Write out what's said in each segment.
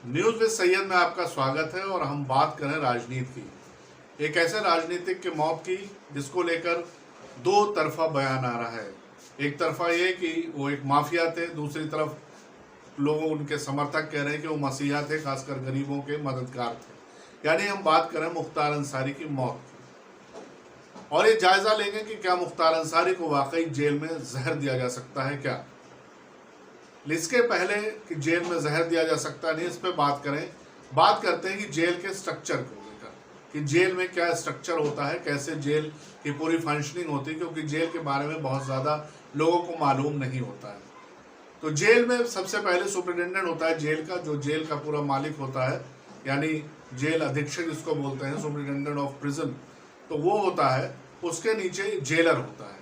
News with Syed में आपका स्वागत है और हम बात करें राजनीति की। एक ऐसे राजनीतिक के मौत की जिसको लेकर दो तरफा बयान आ रहा है। एक तरफा ये कि वो एक माफिया थे, दूसरी तरफ लोग उनके समर्थक कह रहे हैं कि वो मसीहा थे, खासकर गरीबों के मददगार थे। यानी हम बात करें मुख्तार अंसारी की मौत की और ये जायजा लेंगे कि क्या मुख्तार अंसारी को वाकई जेल में जहर दिया जा सकता है क्या। इसके पहले कि जेल में जहर दिया जा सकता नहीं, इस पर बात करते हैं कि जेल के स्ट्रक्चर को लेकर कि जेल में क्या स्ट्रक्चर होता है, कैसे जेल की पूरी फंक्शनिंग होती है, क्योंकि जेल के बारे में बहुत ज़्यादा लोगों को मालूम नहीं होता है। तो जेल में सबसे पहले सुपरिटेंडेंट होता है जेल का, जो जेल का पूरा मालिक होता है, यानी जेल अधीक्षक जिसको बोलते हैं, सुपरिटेंडेंट ऑफ प्रिजन, तो वो होता है। उसके नीचे जेलर होता है।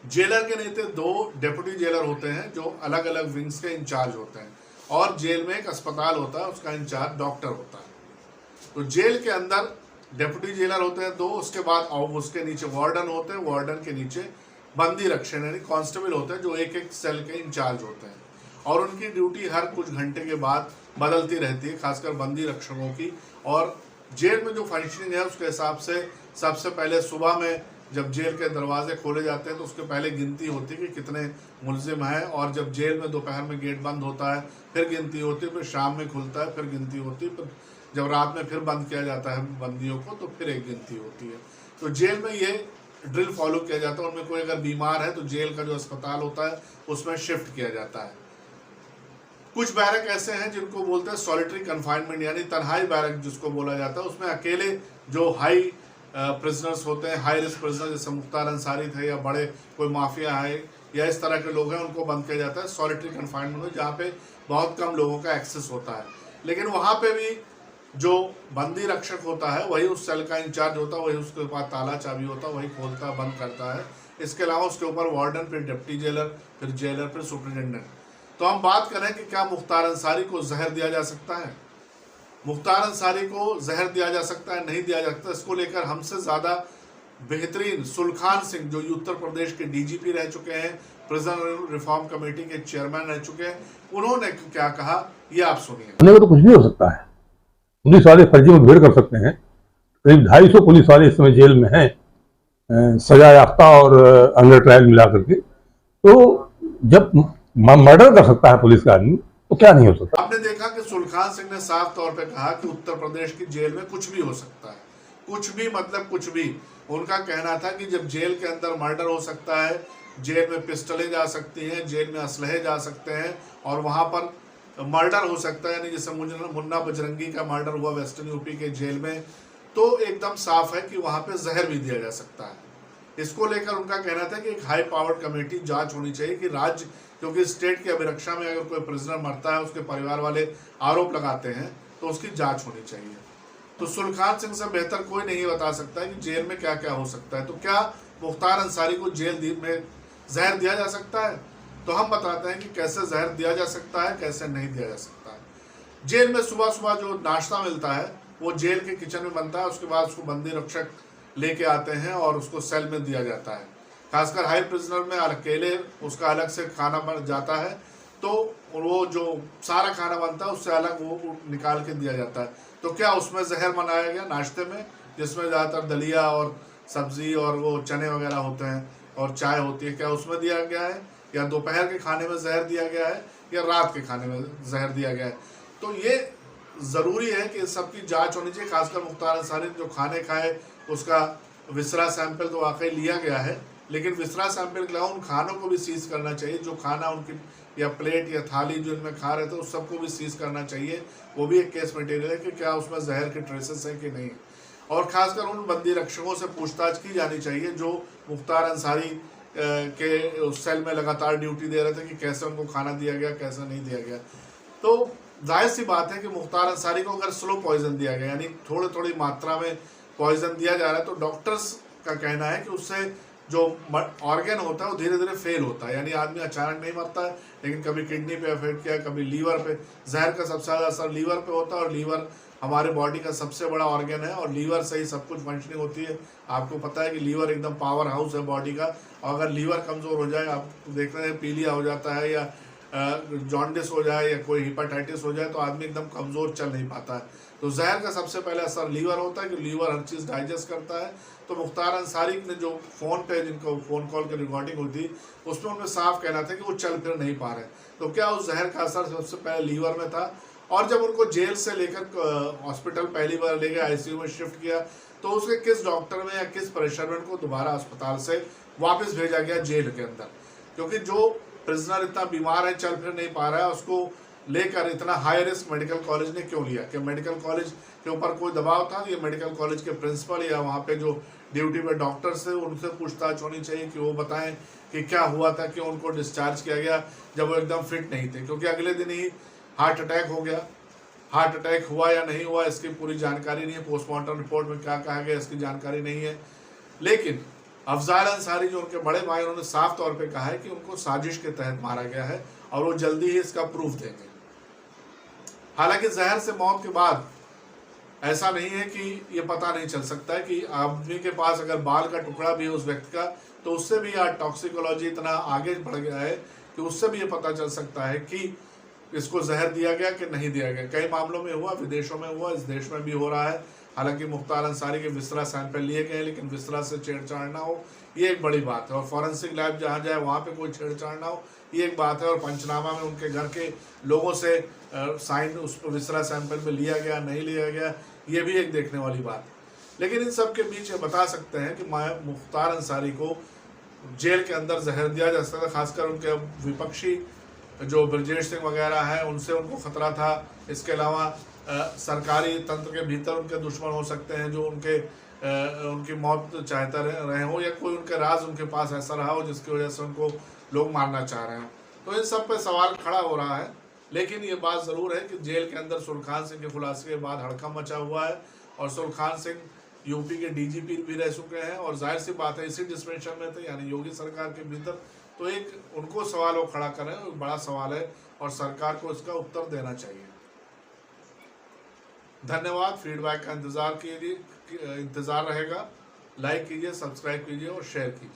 जेलर के नीचे दो डेप्यूटी जेलर होते हैं जो अलग अलग विंग्स के इंचार्ज होते हैं, और जेल में एक अस्पताल होता है, उसका इंचार्ज डॉक्टर होता है। तो जेल के अंदर डेप्यूटी जेलर होते हैं दो, उसके बाद उसके नीचे वार्डन होते हैं, वार्डन के नीचे बंदी रक्षक यानी कांस्टेबल होते हैं जो एक एक सेल के इंचार्ज होते हैं, और उनकी ड्यूटी हर कुछ घंटे के बाद बदलती रहती है, खासकर बंदी रक्षकों की। और जेल में जो फंक्शनिंग है उसके हिसाब से सबसे पहले सुबह में जब जेल के दरवाजे खोले जाते हैं तो उसके पहले गिनती होती है कि कितने मुलजिम हैं, और जब जेल में दोपहर में गेट बंद होता है फिर गिनती होती है, फिर शाम में खुलता है फिर गिनती होती है, फिर जब रात में फिर बंद किया जाता है बंदियों को तो फिर एक गिनती होती है। तो जेल में ये ड्रिल फॉलो किया जाता है। उनमें कोई अगर बीमार है तो जेल का जो अस्पताल होता है उसमें शिफ्ट किया जाता है। कुछ बैरक ऐसे हैं जिनको बोलते हैं सॉलिटरी कन्फाइनमेंट यानी तन्हाई बैरक जिसको बोला जाता है, उसमें अकेले जो हाई प्रिजनर्स होते हैं, हाई रिस्क प्रिजनर जैसे मुख्तार अंसारी थे या बड़े कोई माफिया है या इस तरह के लोग हैं, उनको बंद किया जाता है सॉलिटरी कन्फाइनमेंट में, जहाँ पे बहुत कम लोगों का एक्सेस होता है। लेकिन वहाँ पे भी जो बंदी रक्षक होता है वही उस सेल का इंचार्ज होता है, वही उसके पास ताला चाबी होता है, वही खोलता है बंद करता है। इसके अलावा उसके ऊपर वार्डन, फिर डिप्टी जेलर, फिर जेलर, फिर सुपरिटेंडेंट। तो हम बात करें कि क्या मुख्तार अंसारी को जहर दिया जा सकता है, मुख्तार अंसारी को जहर दिया जा सकता है, नहीं दिया जा सकता, इसको लेकर हमसे ज़्यादा बेहतरीन सुलखान सिंह जो उत्तर प्रदेश के डीजीपी रह चुके हैं, प्रिजन रिफॉर्म कमेटी के चेयरमैन रह चुके हैं, उन्होंने क्या कहा ये आप सुनिए। होने को तो कुछ भी हो सकता है। पुलिस वाले फर्जी मुठभेड़ कर सकते हैं। करीब 250 पुलिस वाले इस समय जेल में हैं, सजा याफ्ता और अंडर ट्रायल मिला करके। तो जब मर्डर कर सकता है पुलिस का आदमी तो क्या नहीं हो सकता। आपने देखा कि सुलखान सिंह ने साफ तौर पे कहा कि उत्तर प्रदेश की जेल में कुछ भी हो सकता है, कुछ भी मतलब कुछ भी। उनका कहना था कि जब जेल के अंदर मर्डर हो सकता है, जेल में पिस्टलें जा सकती हैं, जेल में असलहे जा सकते हैं, और वहां पर मर्डर हो सकता है, यानी जैसे मुन्ना बजरंगी का मर्डर हुआ वेस्टर्न यूपी के जेल में, तो एकदम साफ है कि वहां पे जहर भी दिया जा सकता है। इसको लेकर उनका कहना था कि एक हाई पावर्ड कमेटी जांच होनी चाहिए कि राज्य, क्योंकि स्टेट की अभिरक्षा में अगर कोई प्रिजनर मरता है, उसके परिवार वाले आरोप लगाते हैं तो उसकी जांच होनी चाहिए। तो सुलखान सिंह से बेहतर कोई नहीं बता सकता है कि जेल में क्या क्या हो सकता है। तो क्या मुख्तार अंसारी को जेल में जहर दिया जा सकता है? तो हम बताते हैं कि कैसे जहर दिया जा सकता है, कैसे नहीं दिया जा सकता है। जेल में सुबह सुबह जो नाश्ता मिलता है वो जेल के किचन में बनता है, उसके बाद उसको बंदी रक्षक लेके आते हैं और उसको सेल में दिया जाता है। खासकर हाई प्रिजनर में अकेले उसका अलग से खाना बन जाता है, तो वो जो सारा खाना बनता है उससे अलग वो निकाल के दिया जाता है। तो क्या उसमें जहर बनाया गया नाश्ते में, जिसमें ज़्यादातर दलिया और सब्जी और वो चने वगैरह होते हैं और चाय होती है, क्या उसमें दिया गया है, या दोपहर के खाने में जहर दिया गया है, या रात के खाने में जहर दिया गया है? तो ये ज़रूरी है कि सबकी जांच होनी चाहिए। खासकर मुख्तार अंसारी जो खाने खाए उसका विसरा सैंपल तो वाकई लिया गया है, लेकिन विसरा सैंपल के अलावा उन खानों को भी सीज करना चाहिए, जो खाना उनकी या प्लेट या थाली जो इनमें खा रहे थे उस सबको भी सीज करना चाहिए। वो भी एक केस मटेरियल है कि क्या उसमें जहर के ट्रेसेस हैं कि नहीं। और खासकर उन बंदी रक्षकों से पूछताछ की जानी चाहिए जो मुख्तार अंसारी के उस सेल में लगातार ड्यूटी दे रहे थे कि कैसे उनको खाना दिया गया, कैसे नहीं दिया गया। तो जाहिर सी बात है कि मुख्तार अंसारी को अगर स्लो पॉइजन दिया गया, यानी थोड़ी थोड़ी मात्रा में पॉइजन दिया जा रहा है, तो डॉक्टर्स का कहना है कि उससे जो ऑर्गन होता है वो धीरे धीरे फेल होता है। यानी आदमी अचानक नहीं मरता है, लेकिन कभी किडनी पे इफेक्ट किया, कभी लीवर पे। जहर का सबसे ज़्यादा असर लीवर पे होता है, और लीवर हमारे बॉडी का सबसे बड़ा ऑर्गन है, और लीवर से ही सब कुछ फंक्शनिंग होती है। आपको पता है कि लीवर एकदम पावर हाउस है बॉडी का, और अगर लीवर कमज़ोर हो जाए, आप देख रहे हैं पीलिया हो जाता है या जॉन्डिस हो जाए या कोई हिपेटाइटिस हो जाए तो आदमी एकदम कमज़ोर चल नहीं पाता है। तो जहर का सबसे पहले असर लीवर होता है कि लीवर हर चीज़ डाइजेस्ट करता है। तो मुख्तार अंसारी ने जो फ़ोन पे जिनको फ़ोन कॉल की रिकॉर्डिंग हुई थी उसमें उनमें साफ कहना था कि वो चल फिर नहीं पा रहे। तो क्या उस जहर का असर सबसे पहले लीवर में था, और जब उनको जेल से लेकर हॉस्पिटल पहली बार ले गए, आईसीयू में शिफ्ट किया, तो उसके किस डॉक्टर में या किस प्रेशर में उनको दोबारा अस्पताल से वापस भेजा गया जेल के अंदर, क्योंकि जो प्रिजनर इतना बीमार है, चल फिर नहीं पा रहा है, उसको लेकर इतना हाई रिस्क मेडिकल कॉलेज ने क्यों लिया? कि मेडिकल कॉलेज के ऊपर कोई दबाव था? ये मेडिकल कॉलेज के प्रिंसिपल या वहाँ पे जो ड्यूटी पे डॉक्टर्स थे उनसे पूछताछ होनी चाहिए कि वो बताएं कि क्या हुआ था, क्यों उनको डिस्चार्ज किया गया जब वो एकदम फिट नहीं थे। क्योंकि अगले दिन ही हार्ट अटैक हो गया। हार्ट अटैक हुआ या नहीं हुआ इसकी पूरी जानकारी नहीं है, पोस्टमार्टम रिपोर्ट में क्या कहा गया इसकी जानकारी नहीं है। लेकिन अफजाल अंसारी जो उनके बड़े भाई, उन्होंने साफ तौर पे कहा है कि उनको साजिश के तहत मारा गया है और वो जल्दी ही इसका प्रूफ देंगे। हालांकि जहर से मौत के बाद ऐसा नहीं है कि ये पता नहीं चल सकता है कि आदमी के पास अगर बाल का टुकड़ा भी है उस व्यक्ति का, तो उससे भी आज टॉक्सिकोलॉजी इतना आगे बढ़ गया है कि उससे भी ये पता चल सकता है कि इसको जहर दिया गया कि नहीं दिया गया। कई मामलों में हुआ, विदेशों में हुआ, इस देश में भी हो रहा है। हालांकि मुख्तार अंसारी के विसरा सैंपल लिए गए, लेकिन विसरा से छेड़छाड़ ना हो, ये एक बड़ी बात है। और फॉरेंसिक लैब जहाँ जाए वहाँ पे कोई छेड़छाड़ ना हो, ये एक बात है। और पंचनामा में उनके घर के लोगों से साइन उस विसरा सैंपल में लिया गया नहीं लिया गया, ये भी एक देखने वाली बात है। लेकिन इन सब के बीच बता सकते हैं कि मुख्तार अंसारी को जेल के अंदर जहर दिया जा सकता था। खासकर उनके विपक्षी जो ब्रजेश सिंह वगैरह हैं उनसे उनको खतरा था। इसके अलावा सरकारी तंत्र के भीतर उनके दुश्मन हो सकते हैं जो उनकी मौत चाहते रहे हो, या कोई उनके राज उनके पास ऐसा रहा हो जिसकी वजह से उनको लोग मारना चाह रहे हैं। तो इन सब पे सवाल खड़ा हो रहा है। लेकिन ये बात ज़रूर है कि जेल के अंदर सुरखान सिंह के खुलासे के बाद हड़कंप मचा हुआ है, और सुरखान सिंह यूपी के डीजीपी भी रह चुके हैं, और जाहिर सी बात है इसी डिस्पेंशन में थे, यानी योगी सरकार के भीतर। तो एक उनको सवाल वो खड़ा करें, एक बड़ा सवाल है और सरकार को इसका उत्तर देना चाहिए। धन्यवाद। फीडबैक का इंतज़ार रहेगा। लाइक कीजिए, सब्सक्राइब कीजिए और शेयर कीजिए।